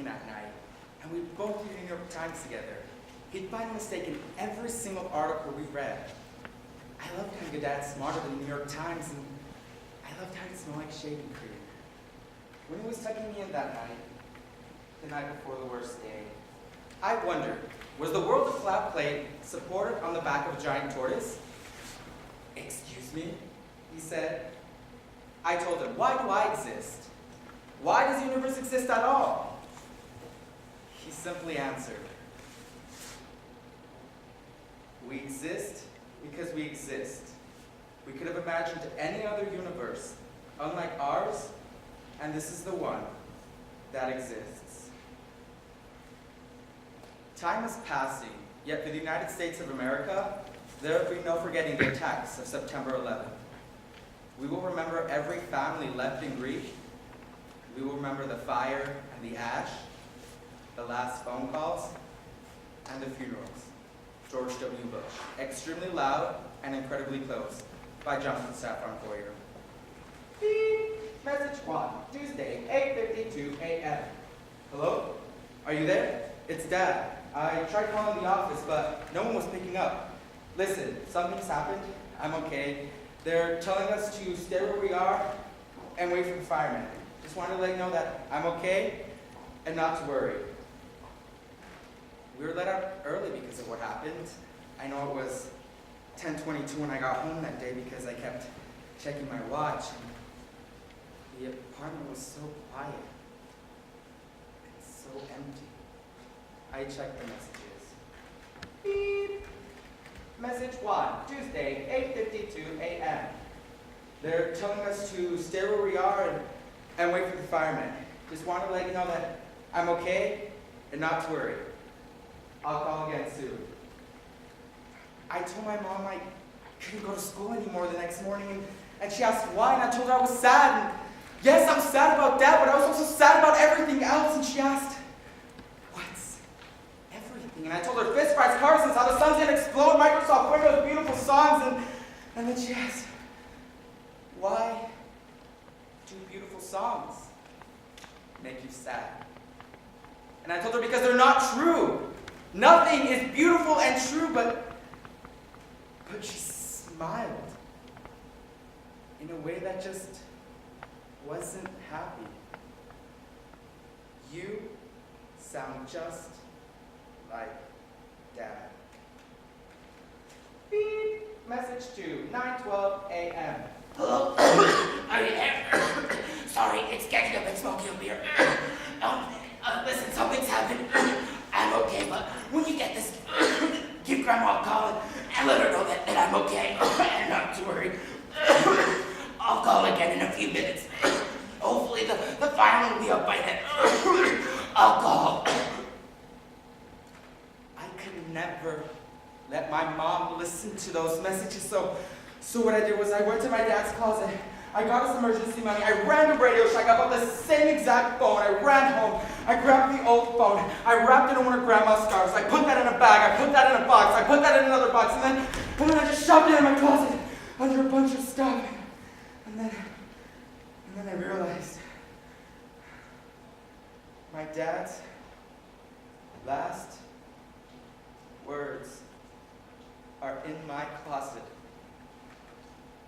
working at night, and we'd both read the New York Times together. He'd find a mistake in every single article we read. I loved how your dad's smarter than the New York Times, and I loved how he smelled like shaving cream. When he was tucking me in that night, the night before the worst day, I wondered, was the world a flat plate supported on the back of a giant tortoise? Excuse me, he said. I told him, why do I exist? Why does the universe exist at all? He simply answered, we exist because we exist. We could have imagined any other universe, unlike ours, and this is the one that exists. Time is passing, yet for the United States of America, there will be no forgetting the attacks of September 11th. We will remember every family left in grief. We will remember the fire and the ash, the last phone calls, and the funerals. George W. Bush. Extremely loud and incredibly close. By Jonathan Safran Foyer. Beep. Message 1. Tuesday, 8:52 a.m. Hello? Are you there? It's Dad. I tried calling the office, but no one was picking up. Listen, something's happened. I'm okay. They're telling us to stay where we are and wait for the firemen. Just wanted to let you know that I'm okay and not to worry. We were let out early because of what happened. I know it was 10:22 when I got home that day because I kept checking my watch. The apartment was so quiet and so empty. I checked the messages. Beep. Message 1, Tuesday, 8:52 a.m. They're telling us to stay where we are and wait for the firemen. Just wanted to let you know that I'm okay and not to worry. I'll call again soon. I told my mom I couldn't go to school anymore the next morning, and she asked why, and I told her I was sad. And yes, I'm sad about that, but I was also sad about everything else, and she asked, what's everything? And I told her Fist Fights, Carson's, how the sun's gonna explode, Microsoft Windows, beautiful songs, and then she asked, why do beautiful songs make you sad? And I told her because they're not true. Nothing is beautiful and true, but she smiled in a way that just wasn't happy. You sound just like Dad. Beep. Message 2, 9:12 a.m. Hello? Are you there? Sorry, it's getting a bit smoky up here. Listen, something's happened. I'm okay, but when you get this, give Grandma a call and let her know that I'm okay and not to worry. I'll call again in a few minutes. Hopefully the fireman will be up by then. I'll call. I could never let my mom listen to those messages, so what I did was I went to my dad's closet. I got his emergency money. I ran to Radio Shack. I bought the same exact phone. I ran home. I grabbed the old phone. I wrapped it in one of Grandma's scarves. I put that in a bag. I put that in a box. I put that in another box. And then I just shoved it in my closet under a bunch of stuff. And then I realized my dad's last words are in my closet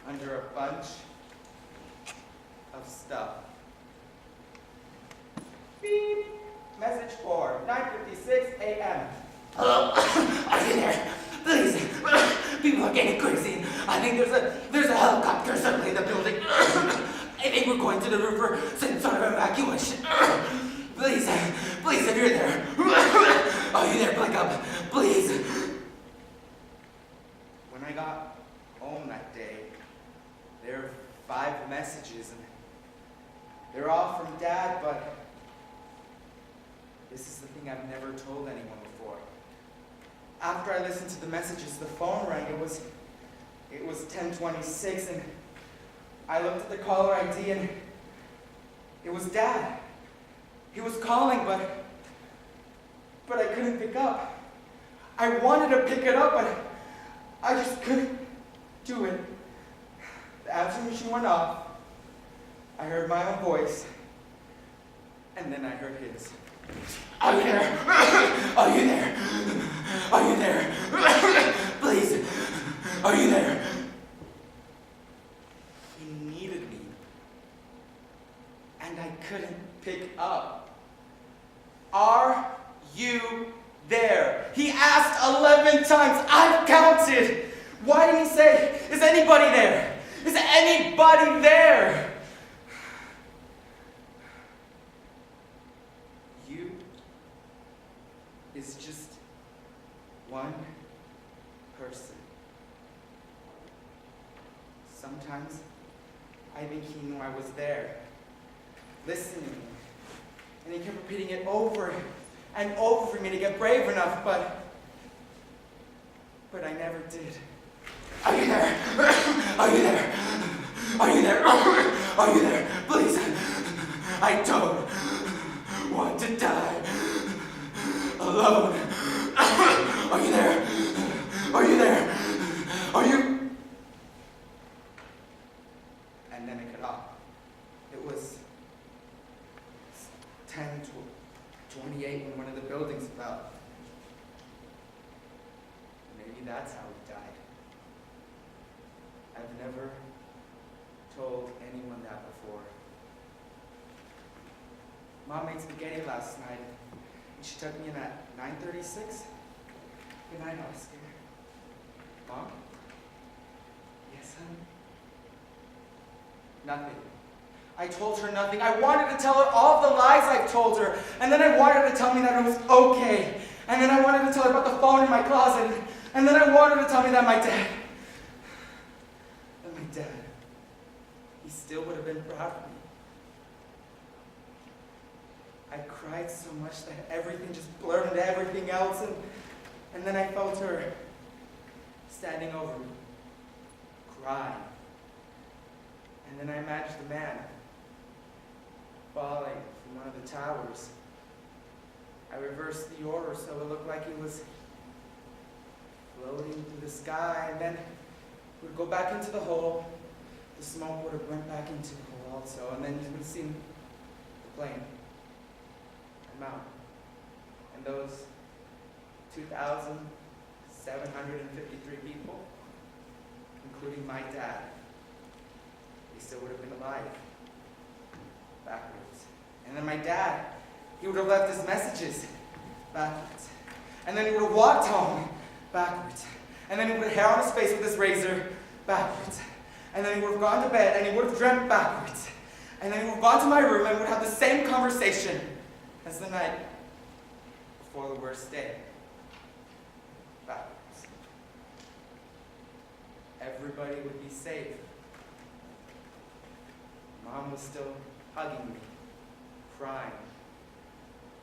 under a bunch of stuff. Beep. Message 4, 9:56 a.m. Hello? Are you there? Please. People are getting crazy. I think there's a helicopter suddenly in the building. I think we're going to the roof for some sort of evacuation. Please, if you're there. Are you there? Pick up. Please. When I got home that day, there were 5 messages, and they're all from Dad, but this is the thing I've never told anyone before. After I listened to the messages, the phone rang. It was 10:26, and I looked at the caller ID, and it was Dad. He was calling, but I couldn't pick up. I wanted to pick it up, but I just couldn't do it. The answering machine went off. I heard my own voice, and then I heard his. Are you there? Are you there? Are you there? Please, are you there? He needed me. And I couldn't pick up. Are you there? He asked 11 times. I've counted. Why didn't he say, is anybody there? Is anybody there? You is just one person. Sometimes I think he knew I was there, listening, and he kept repeating it over and over for me to get brave enough, but I never did. Are you there? Are you there? Are you there? Are you there? Please, I don't want to die alone. Are you there? Are you there? Are you? And then it cut off. It was 10 to 28 when one of the buildings fell. Maybe that's how he died. I've never told anyone that before. Mom made spaghetti last night, and she took me in at 9:36. Good night, Oscar. Mom? Yes, honey? Nothing. I told her nothing. I wanted to tell her all the lies I've told her, and then I wanted her to tell me that it was okay, and then I wanted to tell her about the phone in my closet, and then I wanted her to tell me that my dad, he still would have been proud of me. I cried so much that everything just blurred into everything else, and then I felt her standing over me, crying. And then I imagined the man falling from one of the towers. I reversed the order so it looked like he was floating through the sky, and then he would go back into the hole. The smoke would have went back into the hole also, and then you would have seen the plane come out. And those 2,753 people, including my dad, he still would have been alive, backwards. And then my dad, he would have left his messages backwards. And then he would have walked home backwards. And then he would have hair on his face with his razor backwards. And then he would have gone to bed and he would have dreamt backwards. And then he would have gone to my room and would have the same conversation as the night before the worst day. Backwards. Everybody would be safe. Mom was still hugging me, crying.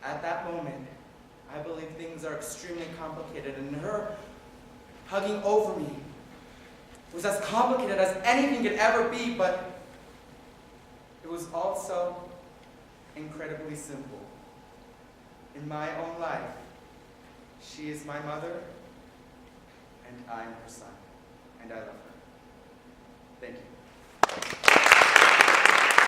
At that moment, I believe things are extremely complicated, and her hugging over me was as complicated as anything could ever be, but it was also incredibly simple. In my own life, she is my mother, and I am her son, and I love her. Thank you.